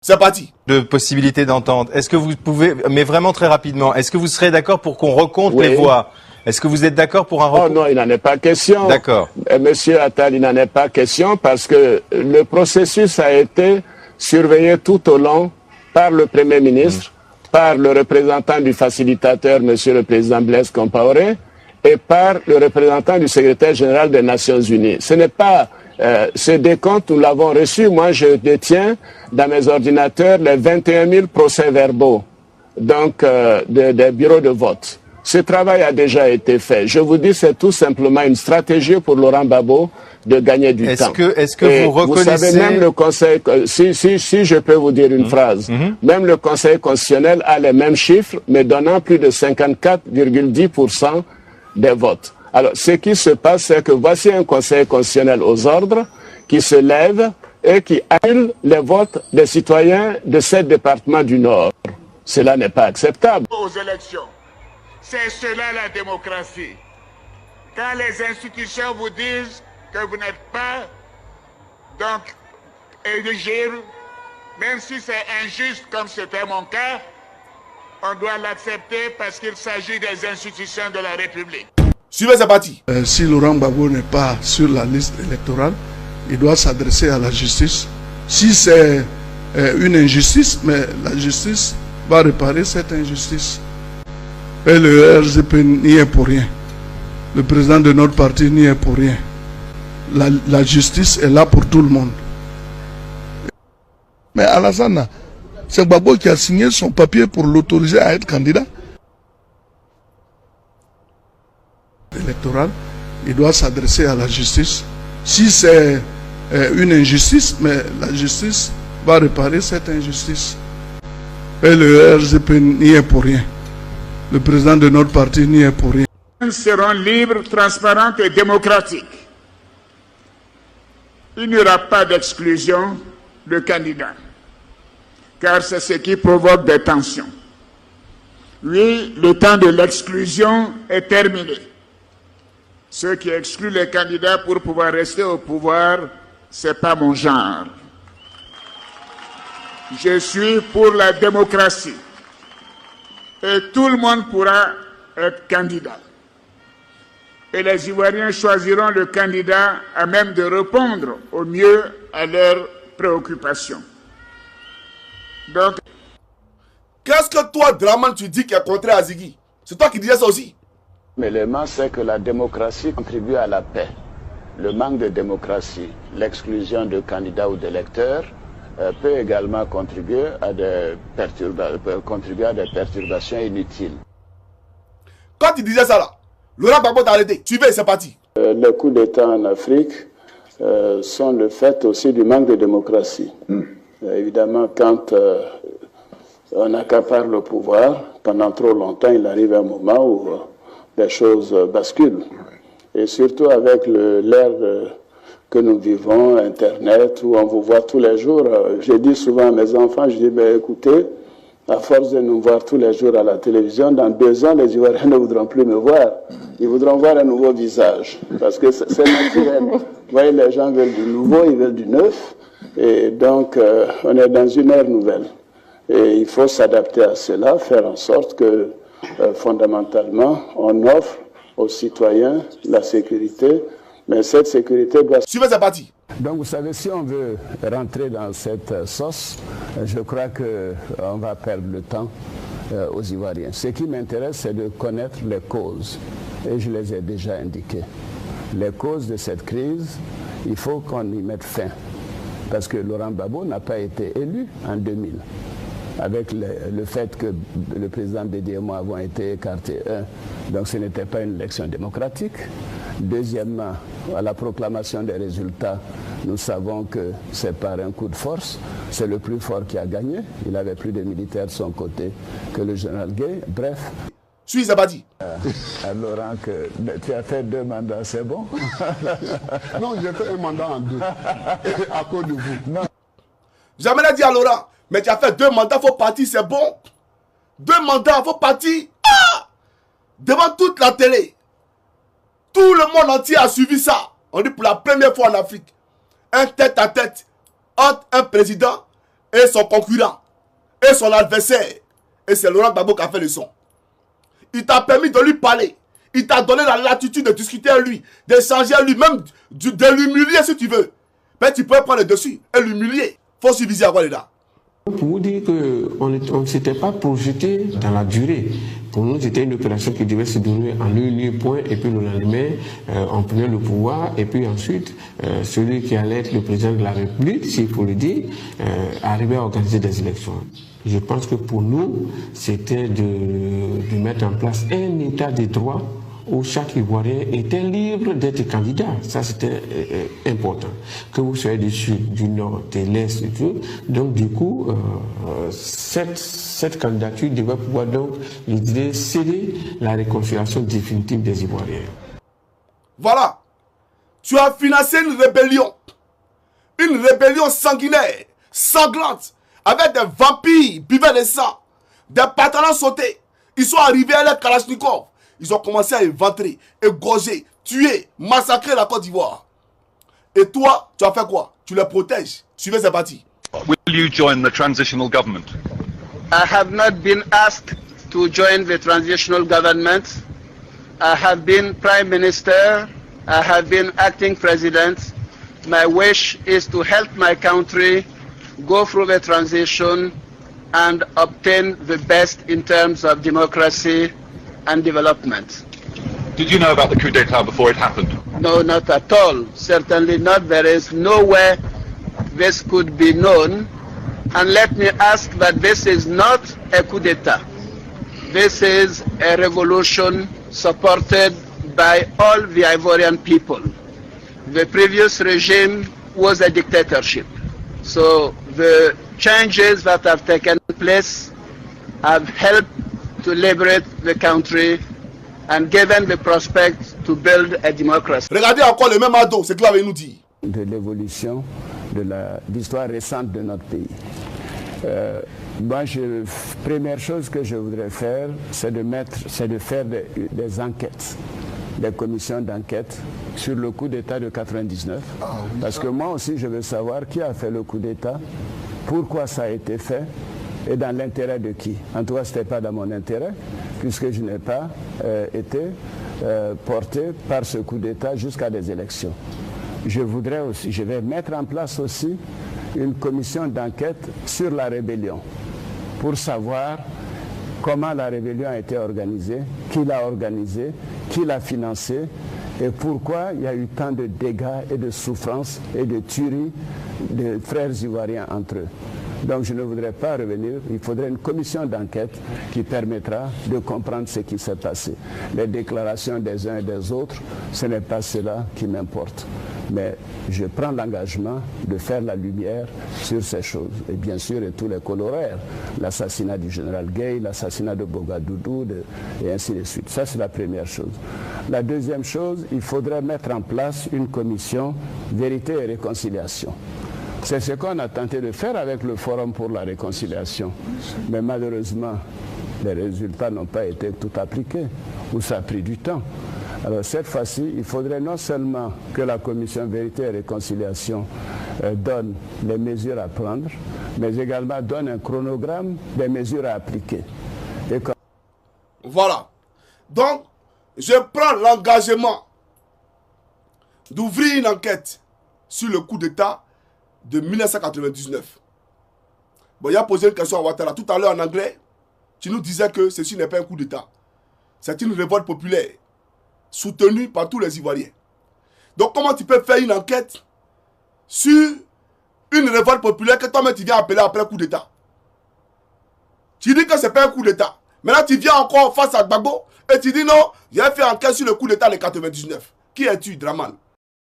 C'est parti. De possibilités d'entente. Est-ce que vous pouvez, mais vraiment très rapidement, est-ce que vous serez d'accord pour qu'on recompte les voix? Est-ce que vous êtes d'accord pour un recompte? Oh non, il n'en est pas question. D'accord. Monsieur Attal, il n'en est pas question parce que le processus a été surveillé tout au long par le Premier ministre, par le représentant du facilitateur, Monsieur le Président Blaise Compaoré, et par le représentant du secrétaire général des Nations Unies. Ce n'est pas ce décompte, nous l'avons reçu. Moi, je détiens dans mes ordinateurs les 21 000 procès-verbaux donc des bureaux de vote. Ce travail a déjà été fait. Je vous dis, c'est tout simplement une stratégie pour Laurent Gbagbo de gagner du temps. Est-ce que vous reconnaissez... Vous savez, même le Conseil... Si je peux vous dire une phrase. Même le Conseil constitutionnel a les mêmes chiffres, mais donnant plus de 54,10% des votes. Alors, ce qui se passe, c'est que voici un Conseil constitutionnel aux ordres qui se lève et qui annule les votes des citoyens de 7 départements du Nord. Cela n'est pas acceptable. Aux élections. C'est cela la démocratie. Quand les institutions vous disent que vous n'êtes pas donc éligible, même si c'est injuste comme c'était mon cas, on doit l'accepter parce qu'il s'agit des institutions de la République. Suivez, c'est parti. Si Laurent Gbagbo n'est pas sur la liste électorale, il doit s'adresser à la justice. Si c'est une injustice, mais la justice va réparer cette injustice. Et le RGP n'y est pour rien. Le président de notre parti n'y est pour rien. La justice est là pour tout le monde. Mais Alassane, c'est Gbagbo qui a signé son papier pour l'autoriser à être candidat. Électoral, il doit s'adresser à la justice. Si c'est une injustice, mais la justice va réparer cette injustice. Et le RGP n'y est pour rien. Le président de notre parti n'y est pour rien. Nous serons libres, transparents et démocratiques. Il n'y aura pas d'exclusion de candidats, car c'est ce qui provoque des tensions. Oui, le temps de l'exclusion est terminé. Ceux qui excluent les candidats pour pouvoir rester au pouvoir, ce n'est pas mon genre. Je suis pour la démocratie. Et tout le monde pourra être candidat. Et les Ivoiriens choisiront le candidat à même de répondre au mieux à leurs préoccupations. Donc, qu'est-ce que toi, Draman, tu dis qui est contraire à Ziggy? C'est toi qui disais ça aussi. L'élément, c'est que la démocratie contribue à la paix. Le manque de démocratie, l'exclusion de candidats ou d'électeurs, peut également contribuer à des perturbations inutiles. Quand tu disais ça là, Laurent Gbagbo t'a arrêté. Suivez, c'est parti. Les coups d'État en Afrique sont le fait aussi du manque de démocratie. Évidemment, quand on accapare le pouvoir, pendant trop longtemps, il arrive un moment où les choses basculent. Et surtout avec l'ère que nous vivons, Internet, où on vous voit tous les jours. Je dis souvent à mes enfants, je dis, ben, écoutez, à force de nous voir tous les jours à la télévision, dans 2 ans, les Ivoiriens ne voudront plus me voir. Ils voudront voir un nouveau visage, parce que c'est naturel. Vous voyez, les gens veulent du nouveau, ils veulent du neuf, et donc on est dans une ère nouvelle. Et il faut s'adapter à cela, faire en sorte que, fondamentalement, on offre aux citoyens la sécurité, mais cette sécurité doit... Suivez, c'est parti. Donc vous savez, si on veut rentrer dans cette sauce, je crois qu'on va perdre le temps aux Ivoiriens. Ce qui m'intéresse, c'est de connaître les causes. Et je les ai déjà indiquées. Les causes de cette crise, il faut qu'on y mette fin. Parce que Laurent Gbagbo n'a pas été élu en 2000. Avec le fait que le président Dédé et moi avons été écartés. Donc ce n'était pas une élection démocratique. Deuxièmement, à la proclamation des résultats, nous savons que c'est par un coup de force. C'est le plus fort qui a gagné. Il avait plus de militaires de son côté que le général Gueye. Bref. Suis Zabadi. Laurent, tu as fait 2 mandats, c'est bon? Non, j'ai fait un mandat en 2. À cause de vous. Non. Jamais l'a dit à Laurent, mais tu as fait 2 mandats, faut partir, c'est bon. 2 mandats, faut partir. Ah! Devant toute la télé. Tout le monde entier a suivi ça. On dit pour la première fois en Afrique. Un tête-à-tête entre un président et son concurrent, et son adversaire. Et c'est Laurent Gbagbo qui a fait le son. Il t'a permis de lui parler. Il t'a donné la latitude de discuter avec lui, d'échanger avec lui, même de l'humilier si tu veux. Mais tu peux prendre le dessus et l'humilier. Faut suffire à quoi les gars. Pour vous dire qu'on ne s'était pas projeté dans la durée. Pour nous, c'était une opération qui devait se dérouler en un point, et puis le lendemain, on prenait le pouvoir, et puis ensuite, celui qui allait être le président de la République, s'il faut le dire, arrivait à organiser des élections. Je pense que pour nous, c'était de mettre en place un état de droit où chaque Ivoirien était libre d'être candidat. Ça, c'était important. Que vous soyez du sud, du nord, de l'est et tout. Donc, du coup, cette candidature devait pouvoir donc, je dirais, céder la réconciliation définitive des Ivoiriens. Voilà. Tu as financé une rébellion. Une rébellion sanguinaire, sanglante, avec des vampires, buvant des sang, des patrons sautés. Ils sont arrivés à la Kalachnikov. Ils ont commencé à éventrer, égorger, tuer, massacrer la Côte d'Ivoire. Et toi, tu as fait quoi? Tu les protèges. Suivez ces partis. Will you join the transitional government? I have not been asked to join the transitional government. I have been Prime Minister. I have been acting President. My wish is to help my country go through the transition and obtain the best in terms of democracy and development. Did you know about the coup d'etat before it happened? No, not at all. Certainly not. There is no way this could be known. And let me ask that this is not a coup d'etat. This is a revolution supported by all the Ivorian people. The previous regime was a dictatorship. So the changes that have taken place have helped to liberate the country and given the prospect to build a democracy. Regardez encore le même ado, c'est clair, il nous dit. De l'évolution de l'histoire récente de notre pays. Moi, première chose que je voudrais faire, c'est de faire des enquêtes, des commissions d'enquête sur le coup d'État de 99. Parce que moi aussi, je veux savoir qui a fait le coup d'État, pourquoi ça a été fait, et dans l'intérêt de qui. En tout cas, ce n'était pas dans mon intérêt, puisque je n'ai pas été porté par ce coup d'État jusqu'à des élections. Je vais mettre en place aussi une commission d'enquête sur la rébellion, pour savoir comment la rébellion a été organisée, qui l'a organisée, qui l'a financée, et pourquoi il y a eu tant de dégâts et de souffrances et de tueries de frères ivoiriens entre eux. Donc je ne voudrais pas revenir, il faudrait une commission d'enquête qui permettra de comprendre ce qui s'est passé. Les déclarations des uns et des autres, ce n'est pas cela qui m'importe. Mais je prends l'engagement de faire la lumière sur ces choses. Et bien sûr, et tous les coloraires, l'assassinat du général Gueye, l'assassinat de Bogadoudou, et ainsi de suite. Ça, c'est la première chose. La deuxième chose, il faudrait mettre en place une commission vérité et réconciliation. C'est ce qu'on a tenté de faire avec le Forum pour la réconciliation. Mais malheureusement, les résultats n'ont pas été tout appliqués, ou ça a pris du temps. Alors cette fois-ci, il faudrait non seulement que la commission vérité et réconciliation donne les mesures à prendre, mais également donne un chronogramme des mesures à appliquer. Voilà. Donc, je prends l'engagement d'ouvrir une enquête sur le coup d'État de 1999. Bon, il a posé une question à Ouattara. Tout à l'heure en anglais, tu nous disais que ceci n'est pas un coup d'État. C'est une révolte populaire soutenue par tous les Ivoiriens. Donc comment tu peux faire une enquête sur une révolte populaire que toi-même tu viens appeler après coup d'État? Tu dis que ce n'est pas un coup d'État. Maintenant tu viens encore face à Gbagbo et tu dis non, j'ai fait enquête sur le coup d'État de 99. Qui es-tu, Draman?